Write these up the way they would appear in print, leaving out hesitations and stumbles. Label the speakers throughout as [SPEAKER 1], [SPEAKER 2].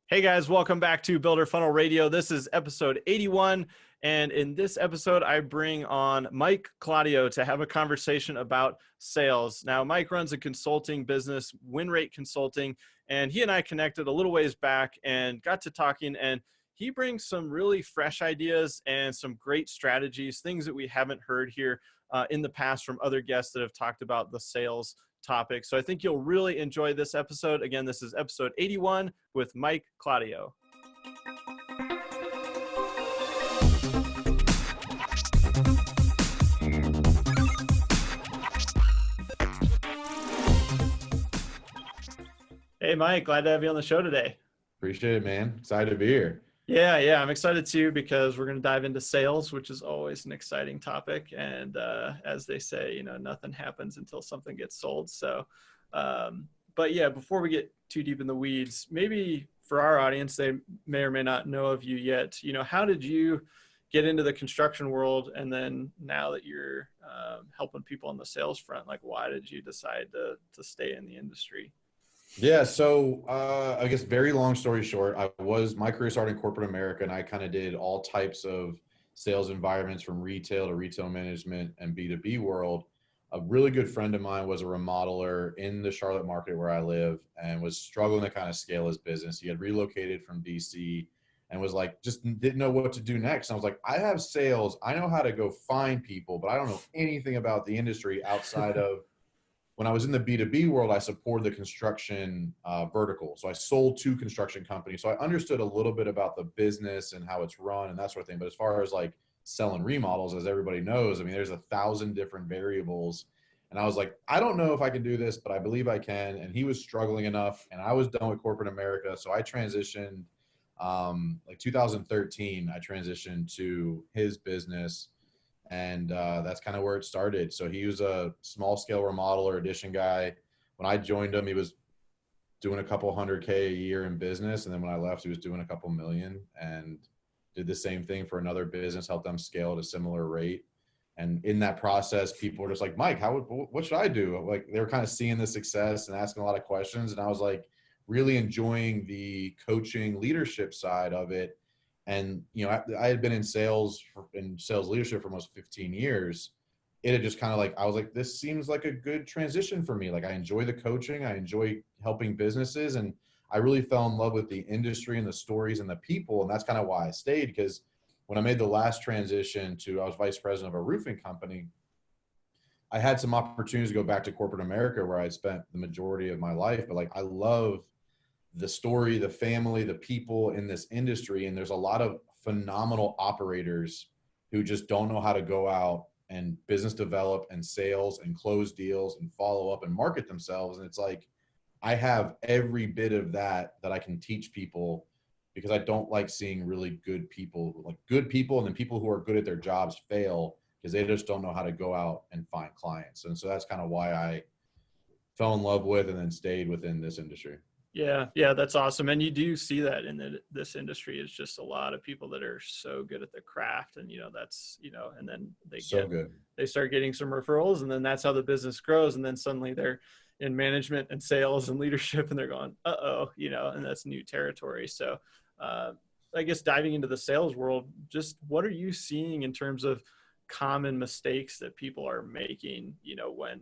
[SPEAKER 1] Hey guys, welcome back to Builder Funnel Radio. This is episode 81. And in this episode, I bring on Mike Claudio to have a conversation about sales. Now, Mike runs a consulting business, WinRate Consulting, and he and I connected a little ways back and got to talking, and he brings some really fresh ideas and some great strategies, things that we haven't heard here in the past from other guests that have talked about the sales topic. So I think you'll really enjoy this episode. Again, this is episode 81 with Mike Claudio. Hey, Mike, glad to have you on the show today.
[SPEAKER 2] Appreciate it, man. Excited to be here.
[SPEAKER 1] Yeah, I'm excited too because we're going to dive into sales, which is always an exciting topic. And as they say, nothing happens until something gets sold. So, but yeah, before we get too deep in the weeds, maybe for our audience, they may or may not know of you yet. How did you get into the construction world? And then now that you're helping people on the sales front, like why did you decide to stay in the industry?
[SPEAKER 2] Yeah, so I guess very long story short, my career started in corporate America, and I kind of did all types of sales environments from retail to retail management and B2B world. A really good friend of mine was a remodeler in the Charlotte market where I live and was struggling to kind of scale his business. He had relocated from DC and was like, just didn't know what to do next. And I was like, I have sales. I know how to go find people, but I don't know anything about the industry outside of when I was in the B2B world, I supported the construction vertical. So I sold to construction companies. So I understood a little bit about the business and how it's run and that sort of thing. But as far as like selling remodels, as everybody knows, I mean, there's 1,000 different variables. And I was like, I don't know if I can do this, but I believe I can. And he was struggling enough and I was done with corporate America. So I transitioned, like 2013, I transitioned to his business. And that's kind of where it started. So he was a small scale remodeler, addition guy. When I joined him, he was doing a couple $100K a year in business. And then when I left, he was doing a couple million and did the same thing for another business, helped them scale at a similar rate. And in that process, people were just like, Mike, what should I do? Like they were kind of seeing the success and asking a lot of questions. And I was like really enjoying the coaching leadership side of it. And, I had been in sales leadership for almost 15 years. It had just kind of like, I was like, this seems like a good transition for me. Like I enjoy the coaching. I enjoy helping businesses. And I really fell in love with the industry and the stories and the people. And that's kind of why I stayed, because when I made the last transition I was vice president of a roofing company, I had some opportunities to go back to corporate America where I'd spent the majority of my life. But like, I love the story, the family, the people in this industry. And there's a lot of phenomenal operators who just don't know how to go out and business develop and sales and close deals and follow up and market themselves. And it's like, I have every bit of that I can teach people, because I don't like seeing really good people and then people who are good at their jobs fail because they just don't know how to go out and find clients. And so that's kind of why I fell in love with and then stayed within this industry.
[SPEAKER 1] Yeah, that's awesome. And you do see that in this industry. It's just a lot of people that are so good at the craft, and and then they start getting some referrals, and then that's how the business grows. And then suddenly they're in management and sales and leadership, and they're going, and that's new territory. So I guess diving into the sales world, just what are you seeing in terms of common mistakes that people are making, when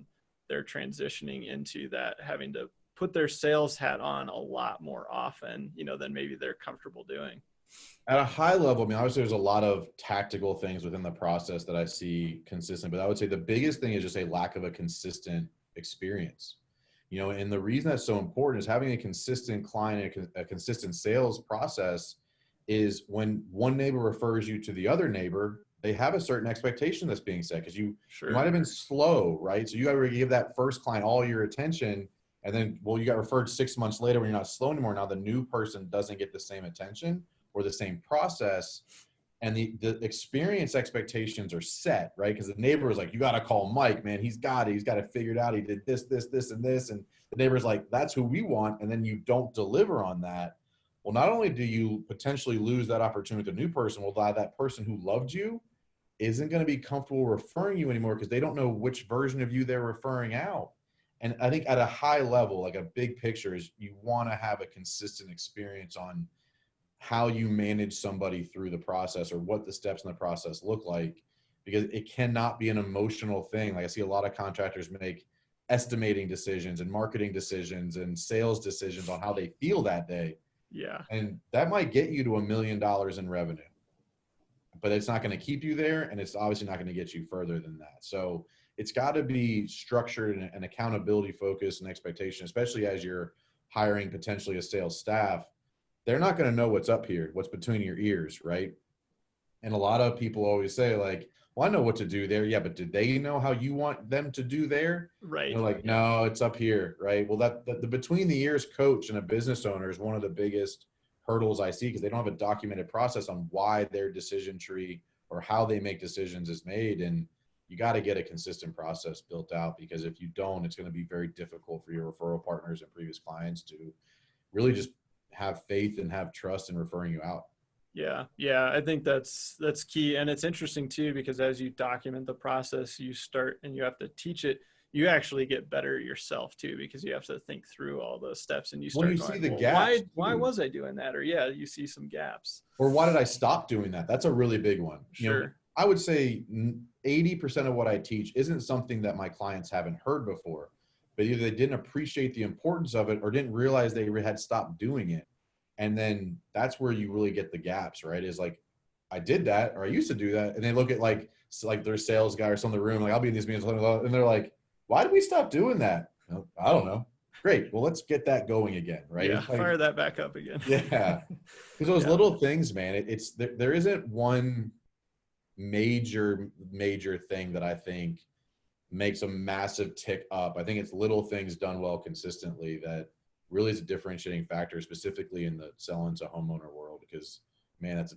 [SPEAKER 1] they're transitioning into that, having to put their sales hat on a lot more often, than maybe they're comfortable doing?
[SPEAKER 2] At a high level, I mean, obviously there's a lot of tactical things within the process that I see consistent, but I would say the biggest thing is just a lack of a consistent experience. And the reason that's so important is having a consistent client, a consistent sales process is when one neighbor refers you to the other neighbor, they have a certain expectation that's being set, because you might have been slow, right? So you got to give that first client all your attention. And then, you got referred 6 months later when you're not slow anymore. Now the new person doesn't get the same attention or the same process. And the experience expectations are set, right? Because the neighbor is like, you got to call Mike, man. He's got it. He's got it figured out. He did this, and this. And the neighbor's like, that's who we want. And then you don't deliver on that. Well, not only do you potentially lose that opportunity with the new person, that person who loved you isn't going to be comfortable referring you anymore because they don't know which version of you they're referring out. And I think at a high level, like a big picture, is you want to have a consistent experience on how you manage somebody through the process or what the steps in the process look like, because it cannot be an emotional thing. Like I see a lot of contractors make estimating decisions and marketing decisions and sales decisions on how they feel that day.
[SPEAKER 1] Yeah.
[SPEAKER 2] And that might get you to $1 million in revenue, but it's not going to keep you there. And it's obviously not going to get you further than that. So it's got to be structured and accountability focused and expectation, especially as you're hiring potentially a sales staff. They're not going to know what's up here, what's between your ears, right? And a lot of people always say like, well, I know what to do there. Yeah, but did they know how you want them to do there?
[SPEAKER 1] Right.
[SPEAKER 2] And they're like, no, it's up here, right? Well, the between the ears coach and a business owner is one of the biggest hurdles I see, because they don't have a documented process on why their decision tree or how they make decisions is made. And you got to get a consistent process built out, because if you don't, it's going to be very difficult for your referral partners and previous clients to really just have faith and have trust in referring you out.
[SPEAKER 1] Yeah. Yeah. I think that's key. And it's interesting too, because as you document the process, you start and you have to teach it, you actually get better yourself too, because you have to think through all those steps and you start
[SPEAKER 2] going,
[SPEAKER 1] see
[SPEAKER 2] the gaps
[SPEAKER 1] why was I doing that? Or yeah, you see some gaps.
[SPEAKER 2] Or why did I stop doing that? That's a really big one.
[SPEAKER 1] Sure.
[SPEAKER 2] You know, I would say 80% of what I teach isn't something that my clients haven't heard before, but either they didn't appreciate the importance of it or didn't realize they had stopped doing it. And then that's where you really get the gaps, right? Is like, I did that, or I used to do that. And they look at like their sales guy or someone in the room, like I'll be in these meetings, and they're like, why did we stop doing that? I don't know. Great. Well, let's get that going again, right?
[SPEAKER 1] Yeah, like, fire that back up again.
[SPEAKER 2] Yeah. Because those little things, man, there isn't one major thing that I think makes a massive tick up. I think it's little things done well consistently that really is a differentiating factor, specifically in the selling to homeowner world, because man, that's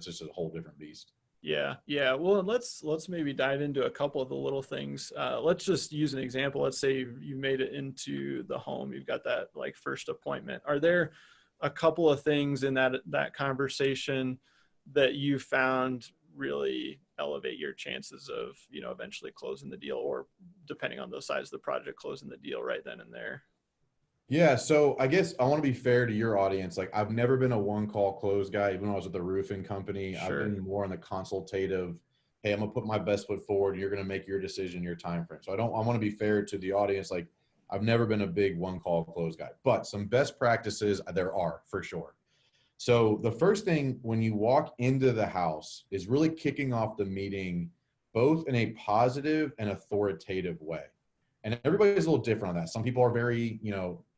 [SPEAKER 2] just a whole different beast.
[SPEAKER 1] Yeah. Yeah. Well, let's maybe dive into a couple of the little things. Let's just use an example. Let's say you made it into the home. You've got that like first appointment. Are there a couple of things in that conversation that you found really elevate your chances of, eventually closing the deal, or depending on the size of the project, closing the deal right then and there?
[SPEAKER 2] Yeah. So I guess I want to be fair to your audience. Like, I've never been a one-call close guy, even when I was with the roofing company. Sure. I've been more on the consultative, hey, I'm going to put my best foot forward. You're going to make your decision, your time frame. So I want to be fair to the audience. Like, I've never been a big one-call close guy, but some best practices there are for sure. So the first thing when you walk into the house is really kicking off the meeting, both in a positive and authoritative way. And everybody's a little different on that. Some people are very,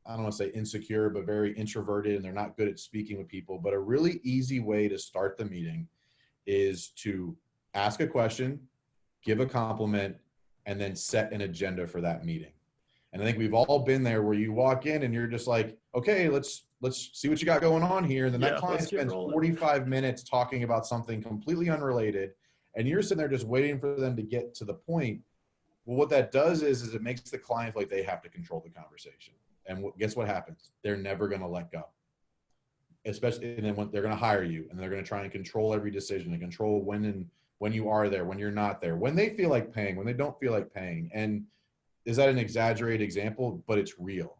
[SPEAKER 2] I don't want to say insecure, but very introverted, and they're not good at speaking with people. But a really easy way to start the meeting is to ask a question, give a compliment, and then set an agenda for that meeting. And I think we've all been there where you walk in and you're just like, okay, let's see what you got going on here. And then that client spends 45 minutes talking about something completely unrelated, and you're sitting there just waiting for them to get to the point. Well, what that does is it makes the client like they have to control the conversation. And guess what happens? They're never going to let go. Especially, and then when they're going to hire you, and they're going to try and control every decision and control when you are there, when you're not there, when they feel like paying, when they don't feel like paying. And is that an exaggerated example? But it's real.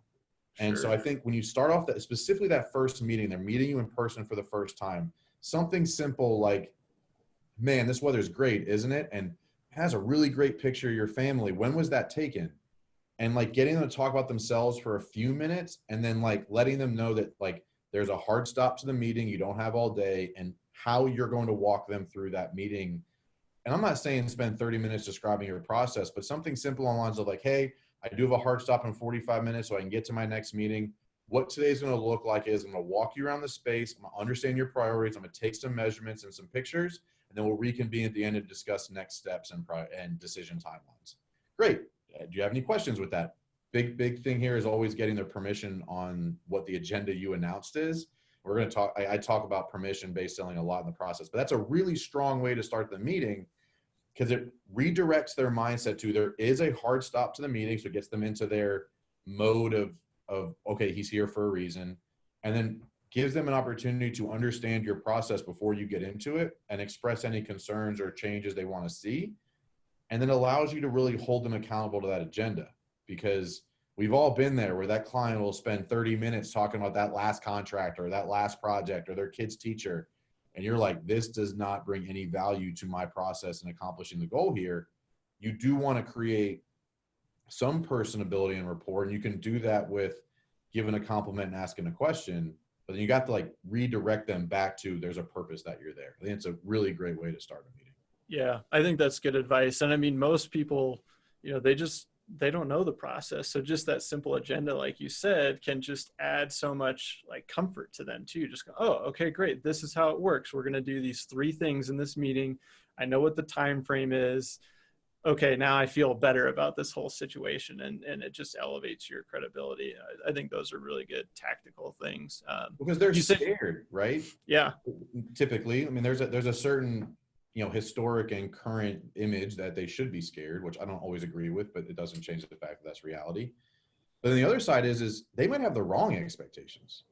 [SPEAKER 2] Sure. And so I think when you start off specifically that first meeting, they're meeting you in person for the first time, something simple like, man, this weather's great, isn't it? And it has a really great picture of your family. When was that taken? And like getting them to talk about themselves for a few minutes, and then like letting them know that like there's a hard stop to the meeting, you don't have all day, and how you're going to walk them through that meeting. And I'm not saying spend 30 minutes describing your process, but something simple on lines of like, hey, I do have a hard stop in 45 minutes so I can get to my next meeting. What today's going to look like is I'm going to walk you around the space. I'm going to understand your priorities. I'm going to take some measurements and some pictures, and then we'll reconvene at the end and discuss next steps and decision timelines. Great. Do you have any questions with that? Big thing here is always getting their permission on what the agenda you announced is. We're going to talk, I talk about permission-based selling a lot in the process, but that's a really strong way to start the meeting, because it redirects their mindset to there is a hard stop to the meeting. So it gets them into their mode of, okay, he's here for a reason, and then gives them an opportunity to understand your process before you get into it and express any concerns or changes they want to see. And then allows you to really hold them accountable to that agenda, because We've all been there where that client will spend 30 minutes talking about that last contract or that last project or their kid's teacher. And you're like, this does not bring any value to my process in accomplishing the goal here. You do want to create some personability and rapport, and you can do that with giving a compliment and asking a question, but then you got to like redirect them back to there's a purpose that you're there. I think it's a really great way to start a meeting.
[SPEAKER 1] Yeah, I think that's good advice. And I mean, most people, you know, they don't know the process. So just that simple agenda, like you said, can just add so much like comfort to them too. Just go, oh, okay, great. This is how it works. We're going to do these 3 things in this meeting. I know what the time frame is. Okay, now I feel better about this whole situation, and it just elevates your credibility. I think those are really good tactical things.
[SPEAKER 2] Because they're scared, right?
[SPEAKER 1] Yeah.
[SPEAKER 2] Typically, I mean, there's a certain, you know, historic and current image that they should be scared, which I don't always agree with, but it doesn't change the fact that that's reality. But then the other side is they might have the wrong expectations.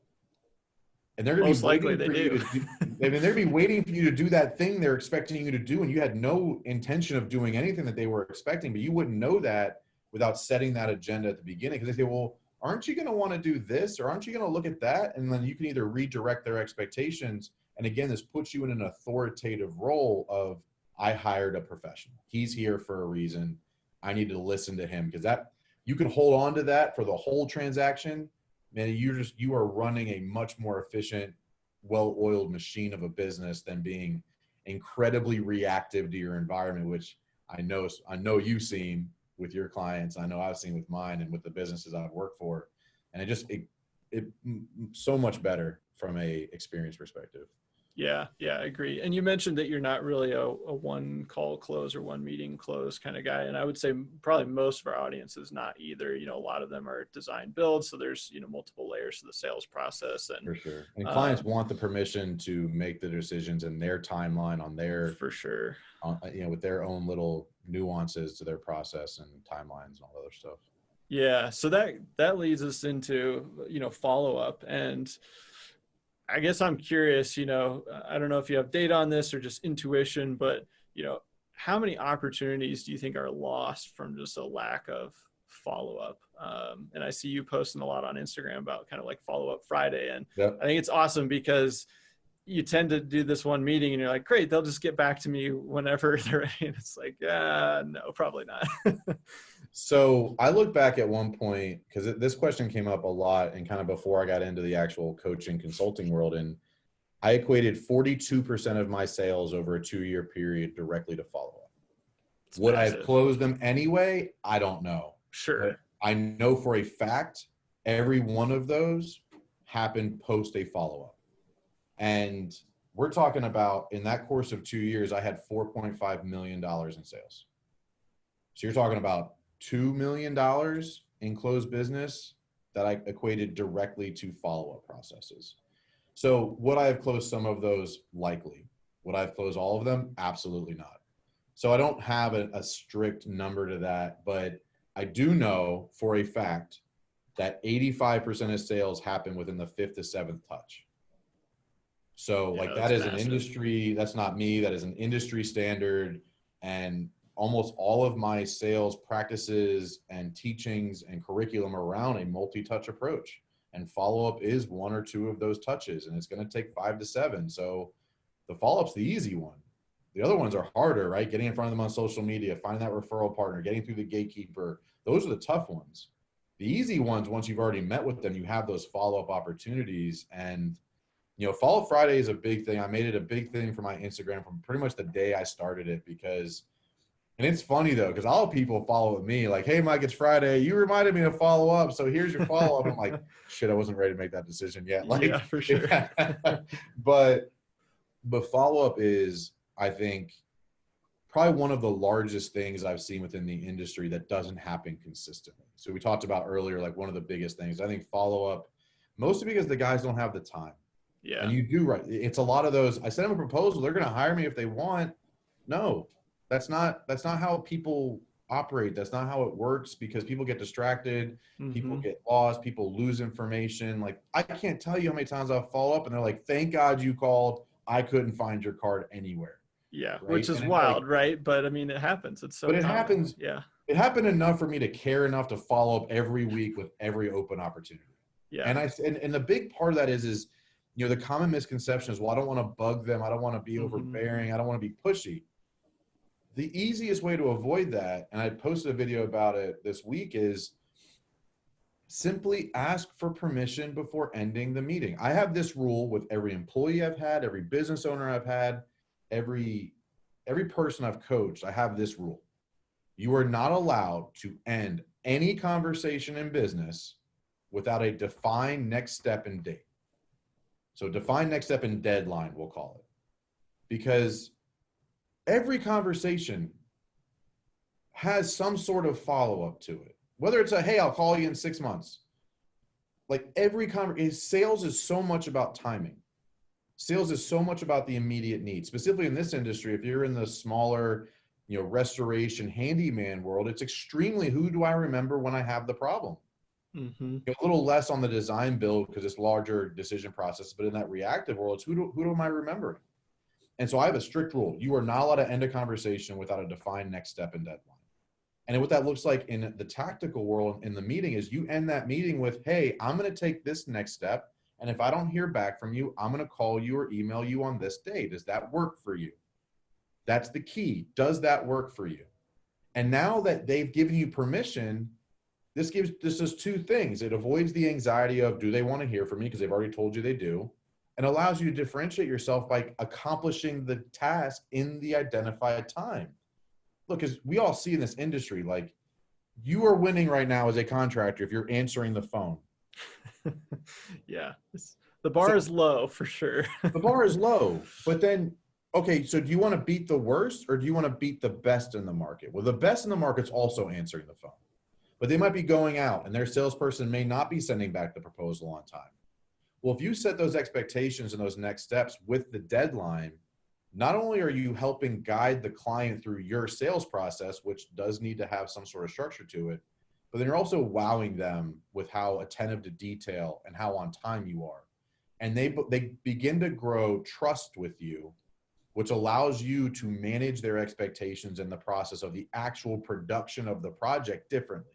[SPEAKER 2] And they're going to be likely they do. I mean, they're going to be waiting for you to do that thing they're expecting you to do, and you had no intention of doing anything that they were expecting, but you wouldn't know that without setting that agenda at the beginning. Because they say, well, aren't you going to want to do this, or aren't you going to look at that? And then you can either redirect their expectations. And again, this puts you in an authoritative role of, I hired a professional. He's here for a reason. I need to listen to him, because that you can hold on to that for the whole transaction. Man, you are running a much more efficient, well-oiled machine of a business than being incredibly reactive to your environment, which I know you've seen with your clients. I know I've seen with mine and with the businesses I've worked for, and it so much better from a experience perspective.
[SPEAKER 1] Yeah, I agree. And you mentioned that you're not really a one call close or one meeting close kind of guy. And I would say probably most of our audience is not either. You know, a lot of them are design build. So there's, you know, multiple layers to the sales process. And
[SPEAKER 2] for sure. And clients want the permission to make the decisions in their timeline on their,
[SPEAKER 1] for sure,
[SPEAKER 2] you know, with their own little nuances to their process and timelines and all other stuff.
[SPEAKER 1] Yeah. So that leads us into, you know, follow up. And I guess I'm curious, you know, I don't know if you have data on this or just intuition, but, you know, how many opportunities do you think are lost from just a lack of follow-up? And I see you posting a lot on Instagram about kind of like Follow-Up Friday. And yep. I think it's awesome because you tend to do this one meeting and you're like, great, they'll just get back to me whenever they're ready. And it's like, no, probably not.
[SPEAKER 2] So I look back at one point, because this question came up a lot and kind of before I got into the actual coaching consulting world, and I equated 42% of my sales over a 2-year period directly to follow-up. Would I have closed them anyway? I don't know.
[SPEAKER 1] Sure.
[SPEAKER 2] But I know for a fact every one of those happened post a follow-up. And we're talking about, in that course of 2 years, I had $4.5 million in sales. So you're talking about $2 million in closed business that I equated directly to follow-up processes. So would I have closed some of those? Likely. Would I have closed all of them? Absolutely not. So I don't have a strict number to that, but I do know for a fact that 85% of sales happen within the 5th to 7th touch. So like that is massive. An industry, that's not me, that is an industry standard. And almost all of my sales practices and teachings and curriculum around a multi-touch approach, and follow-up is 1 or 2 of those touches, and it's going to take 5 to 7. So the follow-up's the easy one. The other ones are harder, right? Getting in front of them on social media, finding that referral partner, getting through the gatekeeper. Those are the tough ones. The easy ones, once you've already met with them, you have those follow-up opportunities. And, you know, Follow-Up Friday is a big thing. I made it a big thing for my Instagram from pretty much the day I started it, because and it's funny though, because all people follow with me like, hey, Mike, it's Friday. You reminded me to follow up. So here's your follow up. I'm like, shit, I wasn't ready to make that decision yet. Like,
[SPEAKER 1] yeah, for sure.
[SPEAKER 2] But follow up is, I think, probably one of the largest things I've seen within the industry that doesn't happen consistently. So we talked about earlier, like one of the biggest things, I think follow up, mostly because the guys don't have the time.
[SPEAKER 1] Yeah.
[SPEAKER 2] And you do right. It's a lot of those. I sent them a proposal. They're going to hire me if they want. No. That's not how people operate. That's not how it works, because people get distracted, people get lost, people lose information. Like, I can't tell you how many times I'll follow up and they're like, thank God you called. I couldn't find your card anywhere.
[SPEAKER 1] Yeah. Right? Which is wild, like, right? But I mean, it happens. It's so common.
[SPEAKER 2] Happens.
[SPEAKER 1] Yeah.
[SPEAKER 2] it happened enough for me to care enough to follow up every week with every open opportunity.
[SPEAKER 1] Yeah.
[SPEAKER 2] And the big part of that is, you know, the common misconception is, well, I don't want to bug them. I don't want to be overbearing. I don't want to be pushy. The easiest way to avoid that, and I posted a video about it this week, is simply ask for permission before ending the meeting. I have this rule with every employee I've had, every business owner I've had, every person I've coached. I have this rule. You are not allowed to end any conversation in business without a defined next step and date. So defined next step and deadline, we'll call it. Because every conversation has some sort of follow-up to it. Whether it's a, hey, I'll call you in 6 months. Like every conversation, sales is so much about timing. Sales is so much about the immediate need. Specifically in this industry, if you're in the smaller, you know, restoration handyman world, it's extremely, who do I remember when I have the problem? A little less on the design build because it's larger decision process, but in that reactive world, it's who am I remembering? And so I have a strict rule. You are not allowed to end a conversation without a defined next step and deadline. And what that looks like in the tactical world in the meeting is you end that meeting with, hey, I'm going to take this next step. And if I don't hear back from you, I'm going to call you or email you on this day. Does that work for you? That's the key. Does that work for you? And now that they've given you permission, this does two things. It avoids the anxiety of, do they want to hear from me? Because they've already told you they do. And allows you to differentiate yourself by accomplishing the task in the identified time. Look, as we all see in this industry, like you are winning right now as a contractor if you're answering the phone.
[SPEAKER 1] Yeah. The bar is low for sure.
[SPEAKER 2] The bar is low, but then, okay, so do you want to beat the worst or do you want to beat the best in the market? Well, the best in the market's also answering the phone, but they might be going out and their salesperson may not be sending back the proposal on time. Well, if you set those expectations and those next steps with the deadline, not only are you helping guide the client through your sales process, which does need to have some sort of structure to it, but then you're also wowing them with how attentive to detail and how on time you are. And they begin to grow trust with you, which allows you to manage their expectations in the process of the actual production of the project differently.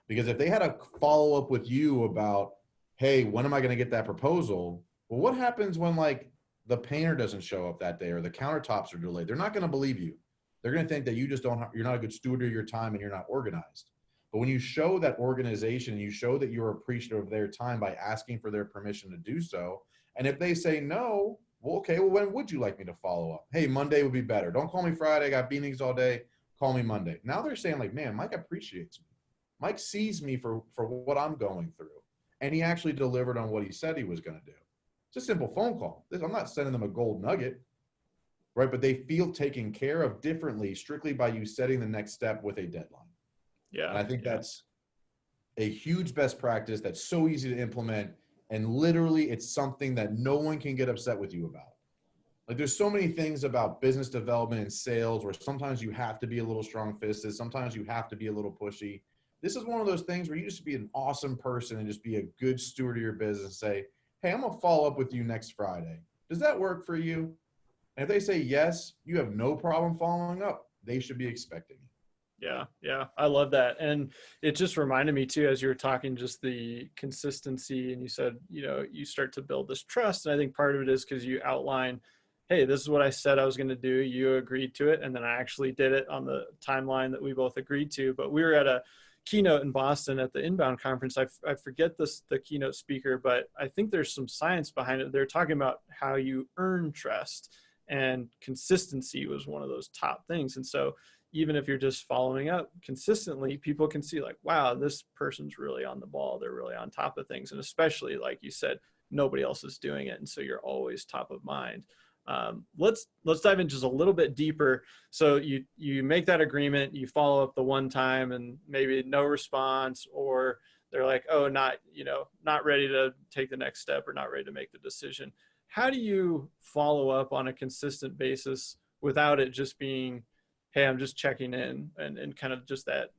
[SPEAKER 2] Because if they had a follow-up with you about, hey, when am I going to get that proposal? Well, what happens when like the painter doesn't show up that day or the countertops are delayed? They're not going to believe you. They're going to think that you're not a good steward of your time and you're not organized. But when you show that organization, you show that you're appreciative of their time by asking for their permission to do so. And if they say no, well, okay, well, when would you like me to follow up? Hey, Monday would be better. Don't call me Friday. I got meetings all day. Call me Monday. Now they're saying like, man, Mike appreciates me. Mike sees me for what I'm going through. And he actually delivered on what he said he was going to do. It's a simple phone call. I'm not sending them a gold nugget, right? But they feel taken care of differently, strictly by you setting the next step with a deadline.
[SPEAKER 1] Yeah.
[SPEAKER 2] And I think that's a huge best practice that's so easy to implement. And literally, it's something that no one can get upset with you about. Like there's so many things about business development and sales where sometimes you have to be a little strong-fisted. Sometimes you have to be a little pushy. This is one of those things where you just be an awesome person and just be a good steward of your business and say, hey, I'm going to follow up with you next Friday. Does that work for you? And if they say yes, you have no problem following up. They should be expecting it.
[SPEAKER 1] Yeah. I love that. And it just reminded me too, as you were talking, just the consistency, and you said, you start to build this trust. And I think part of it is because you outline, hey, this is what I said I was going to do. You agreed to it. And then I actually did it on the timeline that we both agreed to. But we were at a keynote in Boston at the Inbound conference. I forget the keynote speaker, but I think there's some science behind it. They're talking about how you earn trust, and consistency was one of those top things. And so even if you're just following up consistently, people can see like, wow, this person's really on the ball. They're really on top of things. And especially, like you said, nobody else is doing it. And so you're always top of mind. Let's dive in just a little bit deeper. So you make that agreement, you follow up the one time and maybe no response, or they're like, oh, not ready to take the next step or not ready to make the decision. How do you follow up on a consistent basis without it just being, hey, I'm just checking in, and kind of just that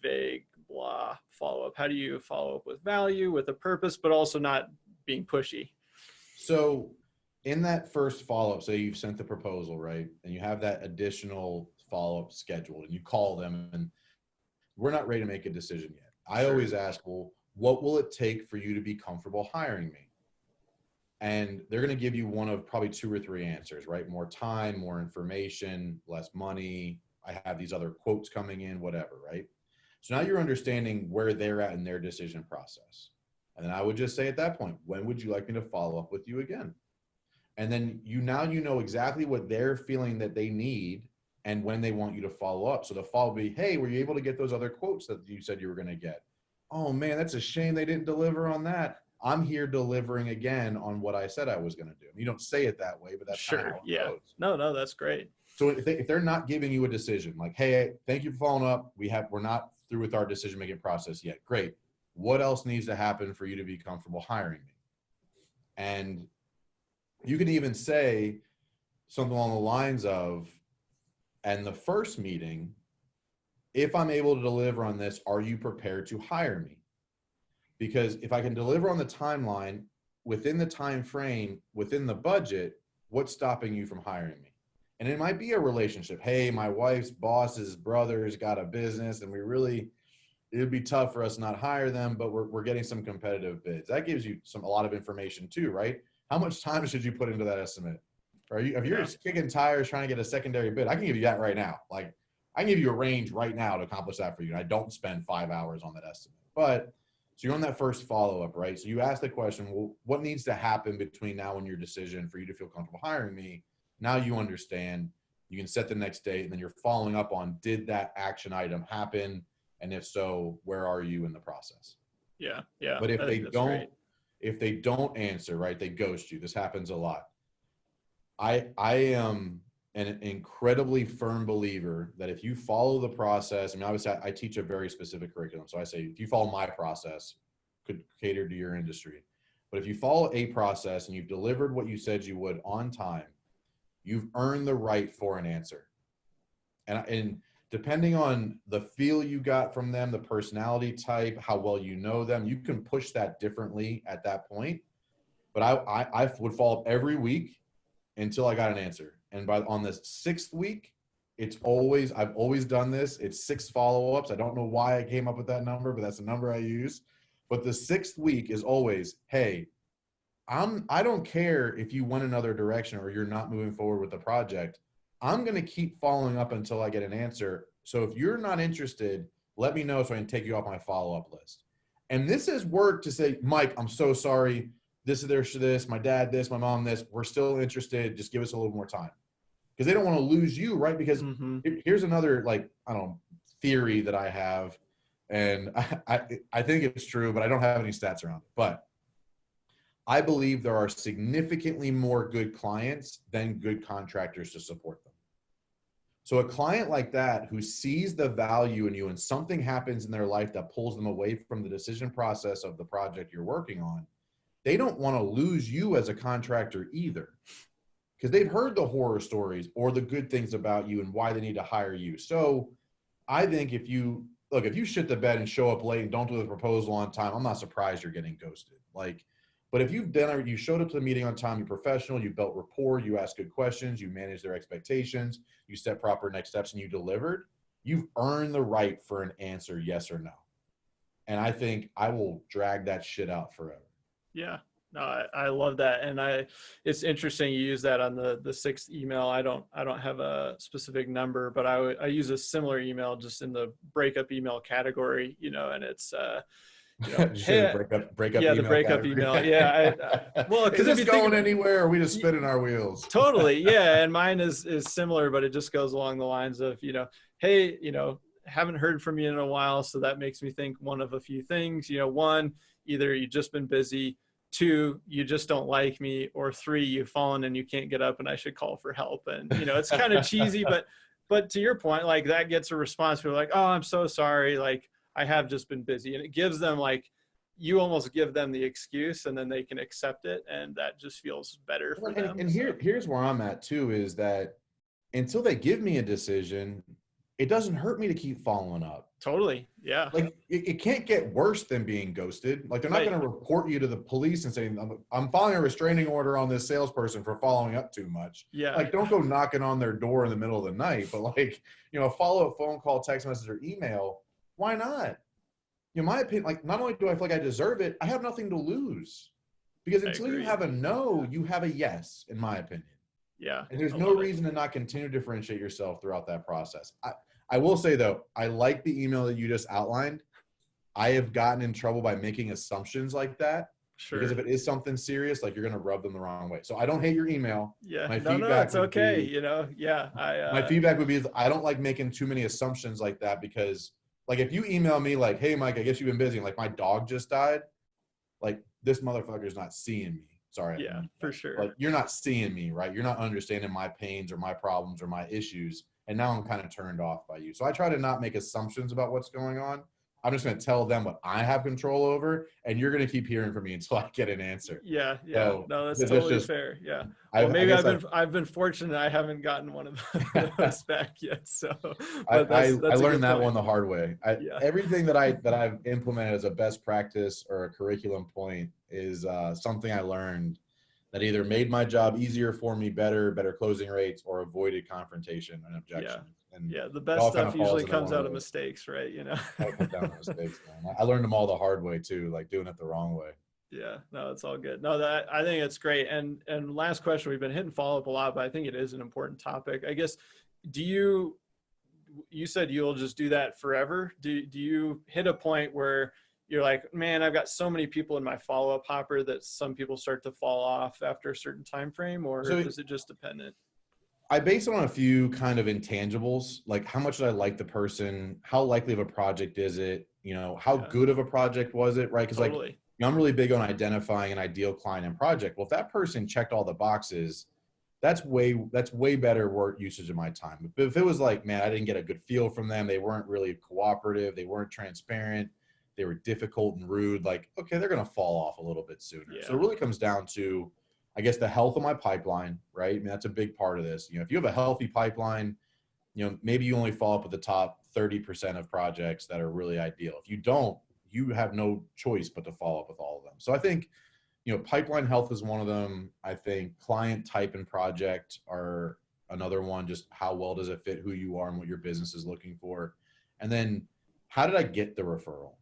[SPEAKER 1] vague blah follow up? How do you follow up with value, with a purpose, but also not being pushy?
[SPEAKER 2] So in that first follow-up, so you've sent the proposal, right? And you have that additional follow-up scheduled and you call them and we're not ready to make a decision yet. I always ask, well, what will it take for you to be comfortable hiring me? And they're going to give you one of probably 2 or 3 answers, right? More time, more information, less money. I have these other quotes coming in, whatever, right? So now you're understanding where they're at in their decision process. And then I would just say at that point, when would you like me to follow up with you again? And then you know exactly what they're feeling that they need and when they want you to follow up. So the follow will be, hey, were you able to get those other quotes that you said you were going to get? Oh man, that's a shame they didn't deliver on that. I'm here delivering again on what I said I was going to do. You don't say it that way, but that's kind of how it goes.
[SPEAKER 1] No, that's great.
[SPEAKER 2] So if they're not giving you a decision, like, hey, thank you for following up. We're not through with our decision-making process yet. Great. What else needs to happen for you to be comfortable hiring me? And you can even say something along the lines of, and the first meeting, if I'm able to deliver on this, are you prepared to hire me? Because if I can deliver on the timeline, within the time frame, within the budget, what's stopping you from hiring me? And it might be a relationship. Hey, my wife's boss's brother's got a business and it'd be tough for us to not hire them, but we're getting some competitive bids. That gives you a lot of information too, right? How much time should you put into that estimate? If you're just kicking tires trying to get a secondary bid, I can give you that right now. Like, I can give you a range right now to accomplish that for you. And I don't spend 5 hours on that estimate. But so you're on that first follow-up, right? So you ask the question, well, what needs to happen between now and your decision for you to feel comfortable hiring me? Now you understand. You can set the next date, and then you're following up on, did that action item happen? And if so, where are you in the process?
[SPEAKER 1] Yeah.
[SPEAKER 2] But if they don't answer, right, they ghost you. This happens a lot. I am an incredibly firm believer that if you follow the process, I mean, obviously I teach a very specific curriculum. So I say, if you follow my process, could cater to your industry. But if you follow a process and you've delivered what you said you would on time, you've earned the right for an answer. And depending on the feel you got from them, the personality type, how well you know them, you can push that differently at that point. But I would follow up every week until I got an answer. And on the 6th week, I've always done this. It's 6 follow-ups. I don't know why I came up with that number, but that's the number I use. But the 6th week is always, hey, I don't care if you went another direction or you're not moving forward with the project. I'm going to keep following up until I get an answer. So if you're not interested, let me know so I can take you off my follow-up list. And this is work to say, Mike, I'm so sorry. This is this, my dad this, my mom this. We're still interested. Just give us a little more time. Because they don't want to lose you, right? Because here's another, theory that I have. And I think it's true, but I don't have any stats around it. But I believe there are significantly more good clients than good contractors to support them. So a client like that who sees the value in you and something happens in their life that pulls them away from the decision process of the project you're working on, they don't want to lose you as a contractor either, because they've heard the horror stories or the good things about you and why they need to hire you. So I think if you shit the bed and show up late and don't do the proposal on time, I'm not surprised you're getting ghosted. But if you've done it, you showed up to the meeting on time, you're professional, you built rapport, you asked good questions, you managed their expectations, you set proper next steps, and you delivered, you've earned the right for an answer, yes or no. And I think I will drag that shit out forever.
[SPEAKER 1] Yeah, no, I love that. And it's interesting you use that on the 6th email. I don't have a specific number, but I use a similar email just in the breakup email category, and it's,
[SPEAKER 2] hey, breakup
[SPEAKER 1] yeah,
[SPEAKER 2] email
[SPEAKER 1] the breakup
[SPEAKER 2] category.
[SPEAKER 1] email. Yeah. Well,
[SPEAKER 2] is this going anywhere? Or are we just spinning our wheels?
[SPEAKER 1] Totally. Yeah. And mine is similar, but it just goes along the lines of, hey, haven't heard from you in a while. So that makes me think one of a few things, 1, either you've just been busy, 2, you just don't like me, or 3, you've fallen and you can't get up and I should call for help. And, it's kind of cheesy, but to your point, that gets a response. People are like, oh, I'm so sorry. I have just been busy. And it gives them you almost give them the excuse and then they can accept it. And that just feels better for them.
[SPEAKER 2] And here's where I'm at too, is that until they give me a decision, it doesn't hurt me to keep following up.
[SPEAKER 1] Totally. Yeah.
[SPEAKER 2] It can't get worse than being ghosted. They're not going to report you to the police and saying, I'm filing a restraining order on this salesperson for following up too much.
[SPEAKER 1] Yeah.
[SPEAKER 2] Don't go knocking on their door in the middle of the night, but a follow-up phone call, text message, or email, Why not? In my opinion, like, not only do I feel like I deserve it, I have nothing to lose. Because until you have a no, you have a yes, in my opinion.
[SPEAKER 1] Yeah.
[SPEAKER 2] And there's no reason to not continue to differentiate yourself throughout that process. I will say, though, I like the email that you just outlined. I have gotten in trouble by making assumptions like that. Sure. Because if it is something serious, like, you're going to rub them the wrong way. So I don't hate your email.
[SPEAKER 1] Yeah. No, it's okay. You know, yeah.
[SPEAKER 2] My feedback would be, I don't like making too many assumptions like that, because, like, if you email me like, hey, Mike, I guess you've been busy, and like, my dog just died, like, this motherfucker's not seeing me. Sorry.
[SPEAKER 1] Yeah, for sure.
[SPEAKER 2] Like, you're not seeing me, right? You're not understanding my pains or my problems or my issues. And now I'm kind of turned off by you. So I try to not make assumptions about what's going on. I'm just going to tell them what I have control over, and you're going to keep hearing from me until I get an answer.
[SPEAKER 1] Yeah. So, no, that's totally fair. Yeah. Well, maybe I've been fortunate. I haven't gotten one of those back yet. So
[SPEAKER 2] I learned that one the hard way. Everything that I've implemented as a best practice or a curriculum point is something I learned that either made my job easier for me, better closing rates, or avoided confrontation and objection. And
[SPEAKER 1] the best stuff usually comes out of mistakes, right? You know,
[SPEAKER 2] comes down to mistakes, man. I learned them all the hard way too, like doing it the wrong way.
[SPEAKER 1] Yeah, no, it's all good. No, I think it's great. And last question, we've been hitting follow up a lot, but I think it is an important topic. I guess, you said you'll just do that forever. Do you hit a point where you're like, man, I've got so many people in my follow-up hopper that some people start to fall off after a certain time frame, or is it just dependent?
[SPEAKER 2] I base it on a few kind of intangibles, like how much did I like the person, how likely of a project is it, you know, how good of a project was it, right? Because like, I'm really big on identifying an ideal client and project. Well, if that person checked all the boxes, that's way better work usage of my time. But if it was like, man, I didn't get a good feel from them, they weren't really cooperative, they weren't transparent, they were difficult and rude, like, okay, they're going to fall off a little bit sooner. So it really comes down to, I guess, the health of my pipeline, right? I mean, that's a big part of this. You know, if you have a healthy pipeline, you know, maybe you only follow up with the top 30% of projects that are really ideal. If you don't, you have no choice but to follow up with all of them. So I think, you know, pipeline health is one of them. I think client type and project are another one. Just how well does it fit who you are and what your business is looking for? And then how did I get the referral,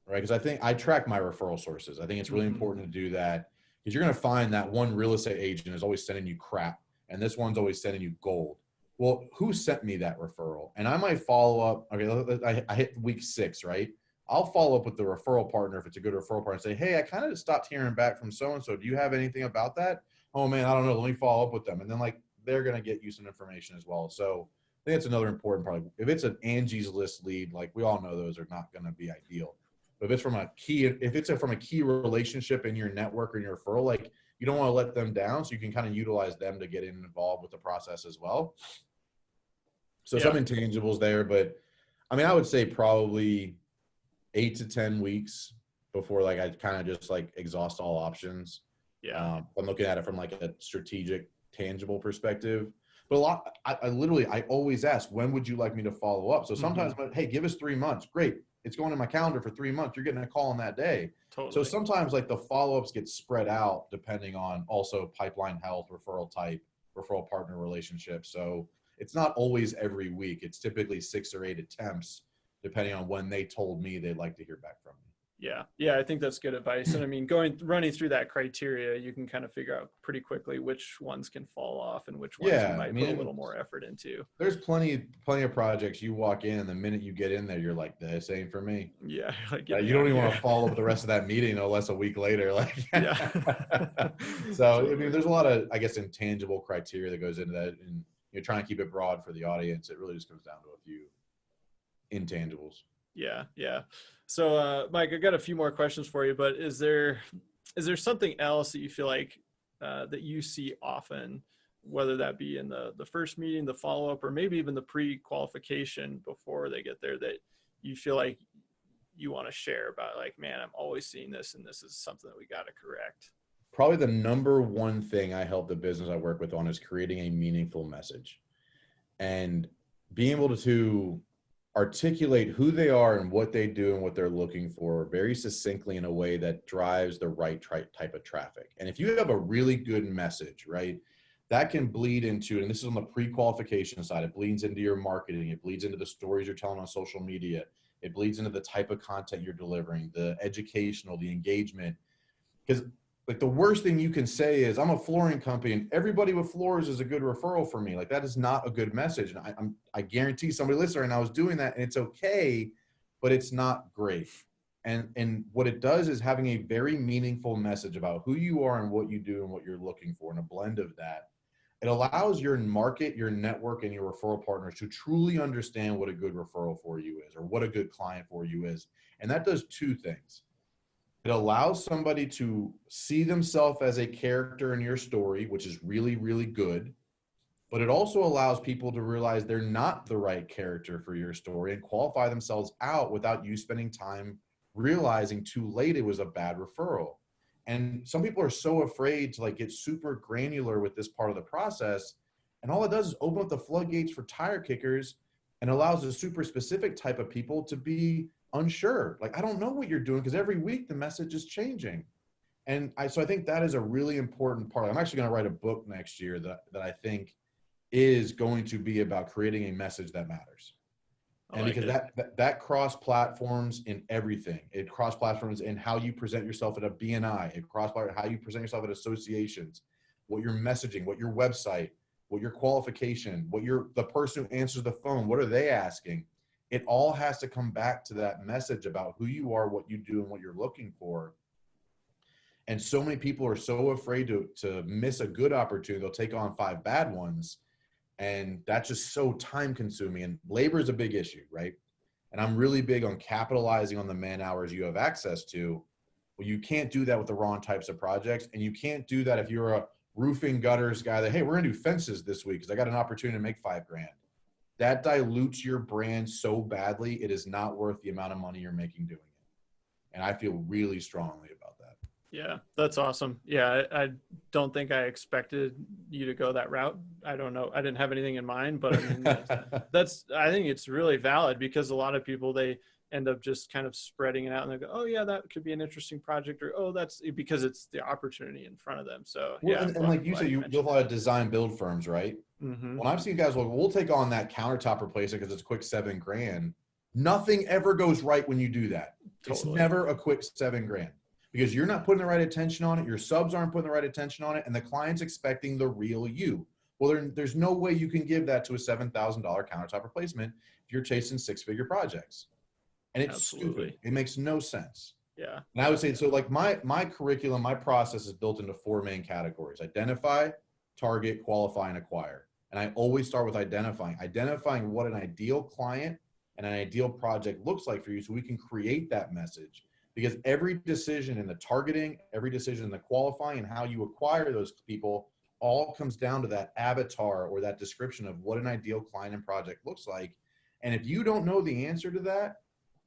[SPEAKER 2] right? Because I think I track my referral sources. I think it's really important to do that, because you're going to find that one real estate agent is always sending you crap, and this one's always sending you gold. Well, who sent me that referral? And I might follow up. Okay, I hit week 6, right? I'll follow up with the referral partner if it's a good referral partner and say, hey, I kind of stopped hearing back from so-and-so. Do you have anything about that? Oh, man, I don't know. Let me follow up with them. And then, like, they're going to get you some information as well. So I think that's another important part. If it's an Angie's List lead, like, we all know those are not going to be ideal. But if it's from a key relationship in your network or in your referral, like, you don't want to let them down, so you can kind of utilize them to get involved with the process as well. So some intangibles there, but I mean, I would say probably 8 to 10 weeks before, like, I kind of just like exhaust all options. I'm looking at it from like a strategic, tangible perspective. But I always ask, when would you like me to follow up? So sometimes, hey, give us 3 months. Great. It's going in my calendar for 3 months. You're getting a call on that day. Totally. So sometimes, like, the follow-ups get spread out depending on also pipeline health, referral type, referral partner relationship. So it's not always every week. It's typically 6 or 8 attempts, depending on when they told me they'd like to hear back from me.
[SPEAKER 1] Yeah, I think that's good advice. And I mean, running through that criteria, you can kind of figure out pretty quickly which ones can fall off and which ones you might put a little more effort into.
[SPEAKER 2] There's plenty of projects you walk in, and the minute you get in there, you're like, this ain't for me.
[SPEAKER 1] Yeah.
[SPEAKER 2] You don't even want to follow up with the rest of that meeting, no less a week later. Like, So, I mean, there's a lot of, I guess, intangible criteria that goes into that, and you're trying to keep it broad for the audience. It really just comes down to a few intangibles.
[SPEAKER 1] Yeah. So, Mike, I got a few more questions for you, but is there something else that you feel like that you see often, whether that be in the first meeting, the follow-up, or maybe even the pre-qualification before they get there, that you feel like you want to share about, like, man, I'm always seeing this, and this is something that we got to correct?
[SPEAKER 2] Probably the number one thing I help the business I work with on is creating a meaningful message and being able to articulate who they are and what they do and what they're looking for very succinctly in a way that drives the right type of traffic. And if you have a really good message, right, that can bleed into, and this is on the pre-qualification side, it bleeds into your marketing, it bleeds into the stories you're telling on social media, It bleeds into the type of content you're delivering, the educational, the engagement. Because like the worst thing you can say is, I'm a flooring company and everybody with floors is a good referral for me. Like that is not a good message. And I guarantee somebody listening right now is doing that, and it's okay, but it's not great. And what it does is having a very meaningful message about who you are and what you do and what you're looking for, and a blend of that. It allows your market, your network, and your referral partners to truly understand what a good referral for you is, or what a good client for you is. And that does two things. It allows somebody to see themselves as a character in your story, which is really, really good. But it also allows people to realize they're not the right character for your story and qualify themselves out without you spending time realizing too late it was a bad referral. And some people are so afraid to like get super granular with this part of the process. And all it does is open up the floodgates for tire kickers and allows a super specific type of people to be unsure. Like, I don't know what you're doing, because every week the message is changing. And so I think that is a really important part. I'm actually going to write a book next year that I think is going to be about creating a message that matters. And because that cross platforms in everything. It cross platforms in how you present yourself at a BNI. It cross platforms how you present yourself at associations, what your messaging, what your website, what your qualification, what the person who answers the phone, what are they asking? It all has to come back to that message about who you are, what you do, and what you're looking for. And so many people are so afraid to miss a good opportunity, they'll take on 5 bad ones. And that's just so time consuming. And labor is a big issue, right? And I'm really big on capitalizing on the man hours you have access to. Well, you can't do that with the wrong types of projects. And you can't do that if you're a roofing gutters guy that, hey, we're gonna do fences this week because I got an opportunity to make $5 grand. That dilutes your brand so badly, it is not worth the amount of money you're making doing it. And I feel really strongly about that.
[SPEAKER 1] Yeah, that's awesome. Yeah, I don't think I expected you to go that route. I don't know. I didn't have anything in mind, but I mean, I think it's really valid, because a lot of people, they end up just kind of spreading it out and they go, oh yeah, that could be an interesting project, or, oh, that's because it's the opportunity in front of them. So
[SPEAKER 2] well,
[SPEAKER 1] yeah.
[SPEAKER 2] And like you said, you'll have a lot of design build firms, right?
[SPEAKER 1] Mm-hmm.
[SPEAKER 2] When I've seen guys, well, we'll take on that countertop replacement because it's a quick $7 grand. Nothing ever goes right when you do that. Totally. It's never a quick $7 grand. Because you're not putting the right attention on it, your subs aren't putting the right attention on it, and the client's expecting the real you. Well, there's no way you can give that to a $7,000 countertop replacement if you're chasing 6-figure projects. And it's stupid. It makes no sense.
[SPEAKER 1] Yeah.
[SPEAKER 2] And I would say, so like my curriculum, my process is built into 4 main categories: identify, target, qualify, and acquire. And I always start with identifying what an ideal client and an ideal project looks like for you, so we can create that message. Because every decision in the targeting, every decision in the qualifying, and how you acquire those people all comes down to that avatar or that description of what an ideal client and project looks like. And if you don't know the answer to that,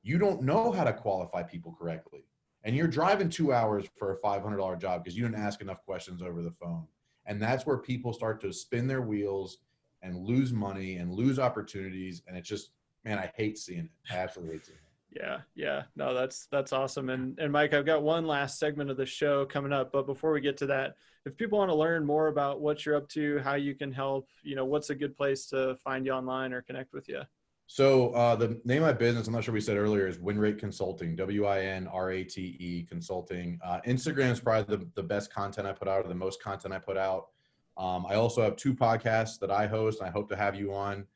[SPEAKER 2] you don't know how to qualify people correctly. And you're driving 2 hours for a $500 job because you didn't ask enough questions over the phone. And that's where people start to spin their wheels and lose money and lose opportunities. And it's just, man, I hate seeing it. I absolutely hate seeing it.
[SPEAKER 1] Yeah. No, that's awesome. And Mike, I've got one last segment of the show coming up, but before we get to that, if people want to learn more about what you're up to, how you can help, what's a good place to find you online or connect with you?
[SPEAKER 2] So the name of my business, I'm not sure we said earlier, is WinRate Consulting, WINRATE Consulting. Instagram is probably the best content I put out, or the most content I put out. I also have 2 podcasts that I host, and I hope to have you on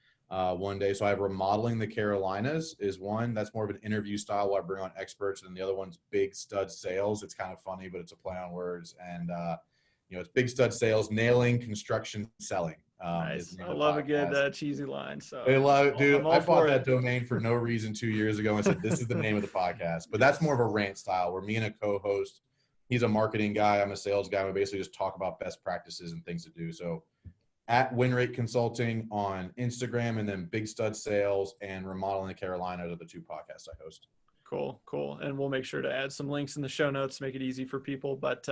[SPEAKER 2] one day. So I have Remodeling the Carolinas is one. That's more of an interview style where I bring on experts, and the other one's Big Stud Sales. It's kind of funny, but it's a play on words. And, it's Big Stud Sales, nailing construction selling.
[SPEAKER 1] Nice. I love a good cheesy line. So
[SPEAKER 2] I love it, dude. I bought that domain for no reason 2 years ago and said, this is the name of the podcast. But that's more of a rant style where me and a co-host, he's a marketing guy, I'm a sales guy. We basically just talk about best practices and things to do. So at WinRate Consulting on Instagram, and then Big Stud Sales and Remodeling the Carolinas are the 2 podcasts I host.
[SPEAKER 1] Cool. And we'll make sure to add some links in the show notes to make it easy for people. But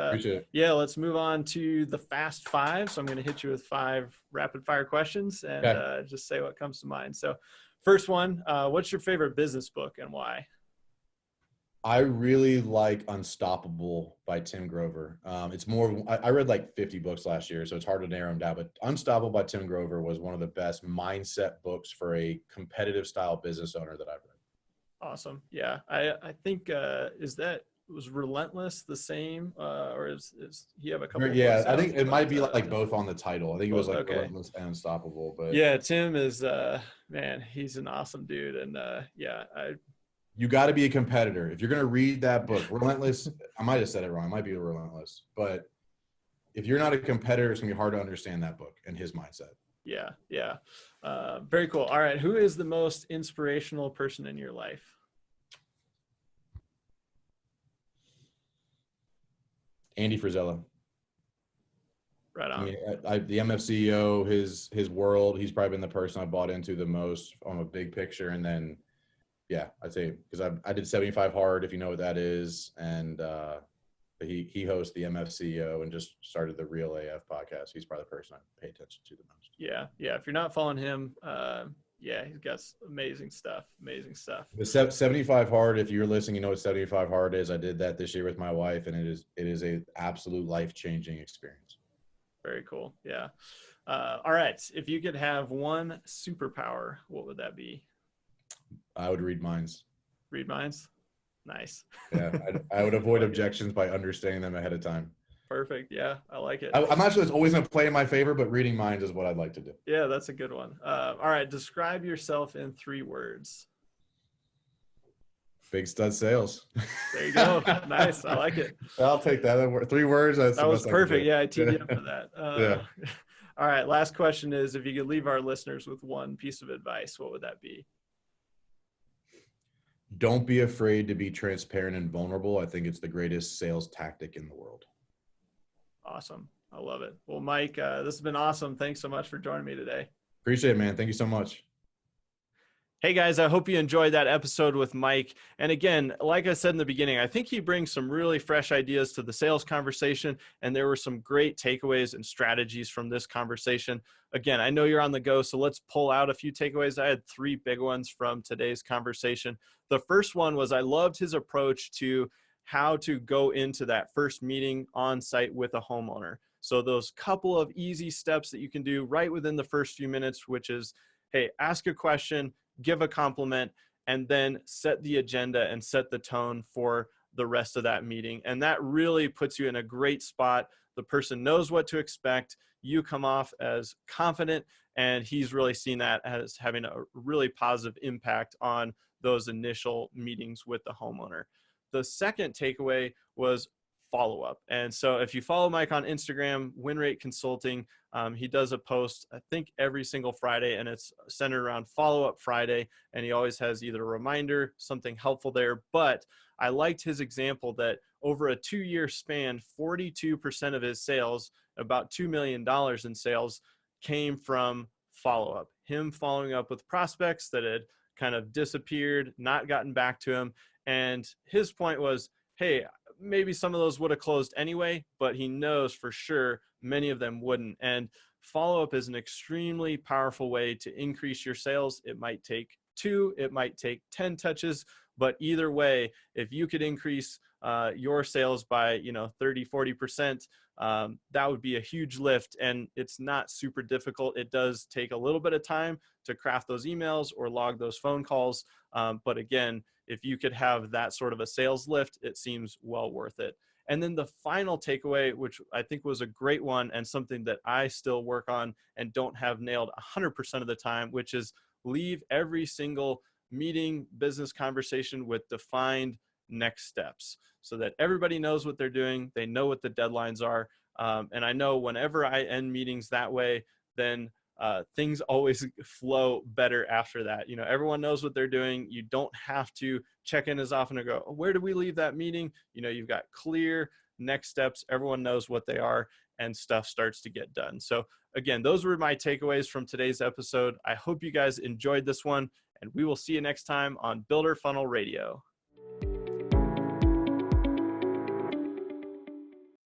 [SPEAKER 2] yeah,
[SPEAKER 1] let's move on to the fast 5. So I'm going to hit you with 5 rapid fire questions and just say what comes to mind. So first one, what's your favorite business book and why?
[SPEAKER 2] I really like Unstoppable by Tim Grover. It's more, I read like 50 books last year, so it's hard to narrow them down, but Unstoppable by Tim Grover was one of the best mindset books for a competitive style business owner that I've read.
[SPEAKER 1] Awesome. Yeah. I think, was Relentless the same, or is he have a couple
[SPEAKER 2] Yeah,
[SPEAKER 1] books
[SPEAKER 2] I
[SPEAKER 1] out?
[SPEAKER 2] think it
[SPEAKER 1] But,
[SPEAKER 2] might be like both on the title. I think it was
[SPEAKER 1] both.
[SPEAKER 2] like
[SPEAKER 1] Okay.
[SPEAKER 2] Relentless and Unstoppable, but
[SPEAKER 1] Yeah, Tim is, man, he's an awesome dude. And, yeah,
[SPEAKER 2] you got to be a competitor. If you're going to read that book, Relentless, I might have said it wrong. It might be Relentless, but if you're not a competitor, it's going to be hard to understand that book and his mindset.
[SPEAKER 1] Yeah. Yeah. Very cool. All right. Who is the most inspirational person in your life?
[SPEAKER 2] Andy Frisella.
[SPEAKER 1] Right on.
[SPEAKER 2] I mean, the MF CEO, his world, he's probably been the person I bought into the most on a big picture. And then, yeah, I'd say, because I did 75 Hard, if you know what that is. And he hosts the MF CEO and just started the Real AF podcast. He's probably the person I pay attention to the most.
[SPEAKER 1] Yeah. Yeah. If you're not following him, yeah, he's got amazing stuff. Amazing stuff.
[SPEAKER 2] The 75 Hard, if you're listening, you know what 75 Hard is. I did that this year with my wife, and it is a absolute life-changing experience.
[SPEAKER 1] Very cool. Yeah. All right. If you could have one superpower, what would that be?
[SPEAKER 2] I would read minds.
[SPEAKER 1] Read minds? Nice.
[SPEAKER 2] Yeah. I would avoid objections by understanding them ahead of time.
[SPEAKER 1] Perfect. Yeah. I like it.
[SPEAKER 2] I'm not sure it's always going to play in my favor, but reading minds is what I'd like to do.
[SPEAKER 1] Yeah, that's a good one. All right. Describe yourself in 3 words.
[SPEAKER 2] Big stud sales.
[SPEAKER 1] There you go. Nice. I like it.
[SPEAKER 2] I'll take that. 3 words.
[SPEAKER 1] That was perfect. Yeah, I teed you up for that.
[SPEAKER 2] Yeah.
[SPEAKER 1] All right. Last question is, if you could leave our listeners with one piece of advice, what would that be?
[SPEAKER 2] Don't be afraid to be transparent and vulnerable. I think it's the greatest sales tactic in the world.
[SPEAKER 1] Awesome. I love it. Well, Mike, this has been awesome. Thanks so much for joining me today.
[SPEAKER 2] Appreciate it, man. Thank you so much.
[SPEAKER 1] Hey guys, I hope you enjoyed that episode with Mike. And again, like I said in the beginning, I think he brings some really fresh ideas to the sales conversation, and there were some great takeaways and strategies from this conversation. Again, I know you're on the go, so let's pull out a few takeaways. I had 3 big ones from today's conversation. The first one was I loved his approach to how to go into that first meeting on site with a homeowner. So those couple of easy steps that you can do right within the first few minutes, which is, hey, ask a question, give a compliment, and then set the agenda and set the tone for the rest of that meeting. And that really puts you in a great spot. The person knows what to expect. You come off as confident, and he's really seen that as having a really positive impact on those initial meetings with the homeowner. The second takeaway was follow-up. And so if you follow Mike on Instagram, WinRate Consulting, he does a post, I think every single Friday, and it's centered around follow-up Friday. And he always has either a reminder, something helpful there. But I liked his example that over a 2-year span, 42% of his sales, about $2 million in sales, came from follow-up. Him following up with prospects that had kind of disappeared, not gotten back to him. And his point was, hey, maybe some of those would have closed anyway, but he knows for sure many of them wouldn't. And follow-up is an extremely powerful way to increase your sales. It might take 2, it might take 10 touches, but either way, if you could increase your sales by 30, 40%, that would be a huge lift. And it's not super difficult. It does take a little bit of time to craft those emails or log those phone calls. But again, if you could have that sort of a sales lift, it seems well worth it. And then the final takeaway, which I think was a great one and something that I still work on and don't have nailed 100% of the time, which is leave every single meeting, business conversation with defined next steps so that everybody knows what they're doing. They know what the deadlines are. And I know whenever I end meetings that way, then things always flow better after that. Everyone knows what they're doing. You don't have to check in as often and go, oh, where did we leave that meeting? You've got clear next steps. Everyone knows what they are, and stuff starts to get done. So again, those were my takeaways from today's episode. I hope you guys enjoyed this one, and we will see you next time on Builder Funnel Radio.